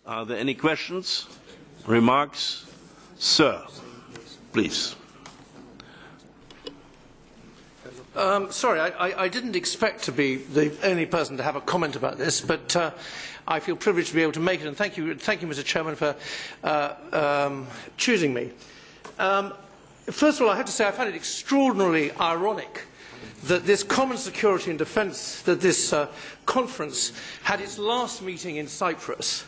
Are there any questions, remarks? Sir, please. Sorry, I didn't expect to be the only person to have a comment about this, but I feel privileged to be able to make it, and thank you, Mr. Chairman, for choosing me. First of all, I have to say I find it extraordinarily ironic that this Common Security and Defence, that this conference had its last meeting in Cyprus.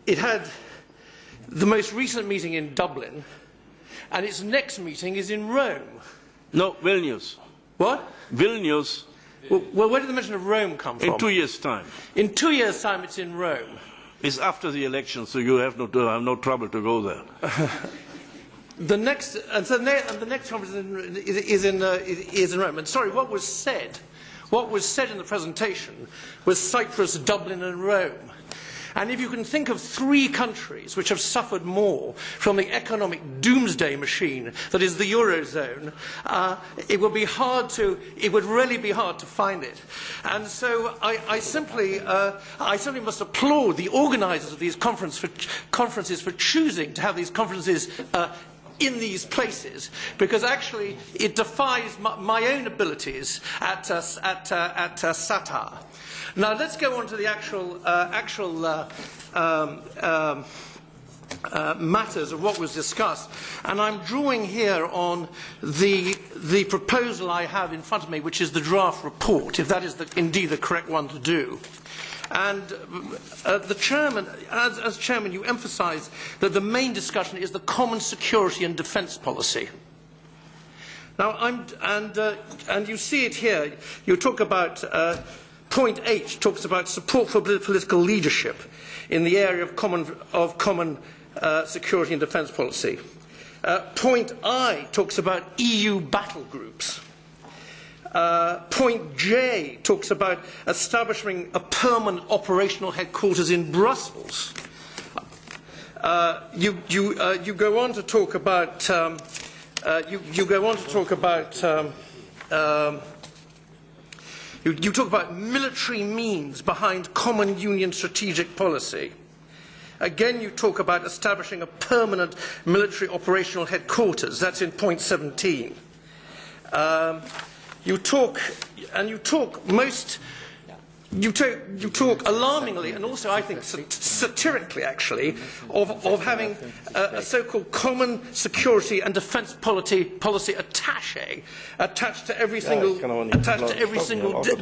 It had the most recent meeting in Dublin, and its next meeting is in Rome. No, Vilnius. What? Vilnius. Well, where did the mention of Rome come from? In 2 years' time. In 2 years' time, it's in Rome. It's after the election, so you have no trouble to go there. The next conference is in Rome. And sorry, what was said in the presentation was Cyprus, Dublin, and Rome. And if you can think of 3 countries which have suffered more from the economic doomsday machine that is the Eurozone, it would really be hard to find it. And so I simply must applaud the organisers of these conferences for choosing to have these conferences in these places, because actually it defies my own abilities at satire. Now let's go on to the actual matters of what was discussed, and I'm drawing here on the proposal I have in front of me, which is the draft report, if that is indeed the correct one to do. And the chairman, as chairman, you emphasise that the main discussion is the common security and defence policy. Now, and you see it here. You talk about point 8 talks about support for political leadership in the area of common security and defence policy. Point I talks about EU battle groups. Point J talks about establishing a permanent operational headquarters in Brussels. You go on to talk about you talk about military means behind common union strategic policy. Again, you talk about establishing a permanent military operational headquarters. That's in point 17. You talk alarmingly, and also I think satirically actually, of having a so-called common security and defence policy attaché attached to every single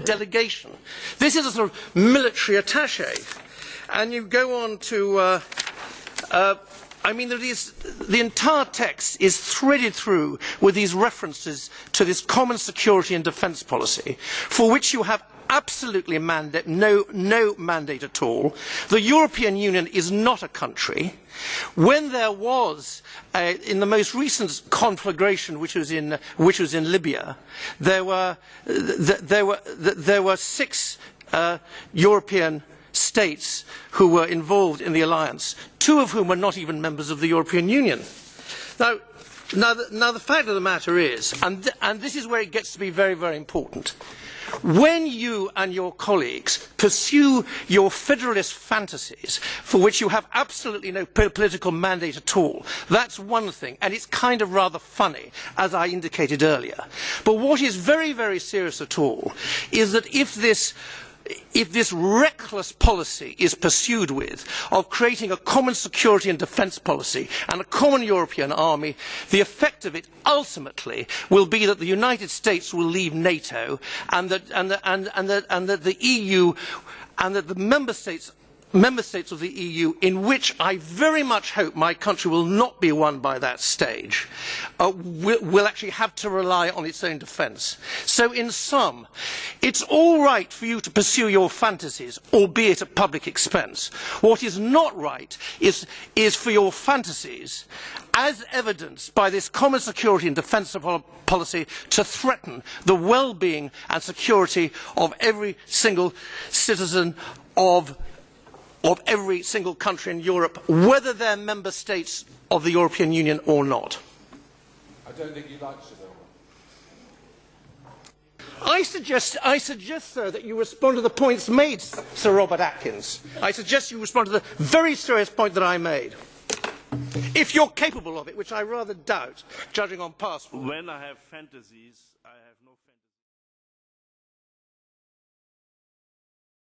delegation. This is a sort of military attaché, and you go on to. I mean, the entire text is threaded through with these references to this common security and defence policy, for which you have absolutely no mandate at all. The European Union is not a country. When there was, in the most recent conflagration, which was in Libya, there were 6 European states who were involved in the alliance, 2 of whom were not even members of the European Union. Now the fact of the matter is, and this is where it gets to be very, very important, when you and your colleagues pursue your federalist fantasies, for which you have absolutely no political mandate at all, that's one thing, and it's kind of rather funny, as I indicated earlier. But what is very, very serious at all is that if this reckless policy is pursued of creating a common security and defence policy and a common European army, the effect of it ultimately will be that the United States will leave NATO, and that the EU and that the member states of the EU, in which I very much hope my country will not be one by that stage, will actually have to rely on its own defence. So in sum, it's all right for you to pursue your fantasies, albeit at public expense. What is not right is for your fantasies, as evidenced by this common security and defence policy, to threaten the well-being and security of every single citizen of every single country in Europe, whether they're member states of the European Union or not. I don't think you like Seville. I suggest, sir, that you respond to the points made, Sir Robert Atkins. I suggest you respond to the very serious point that I made. If you're capable of it, which I rather doubt, judging on past. When I have fantasies, I have no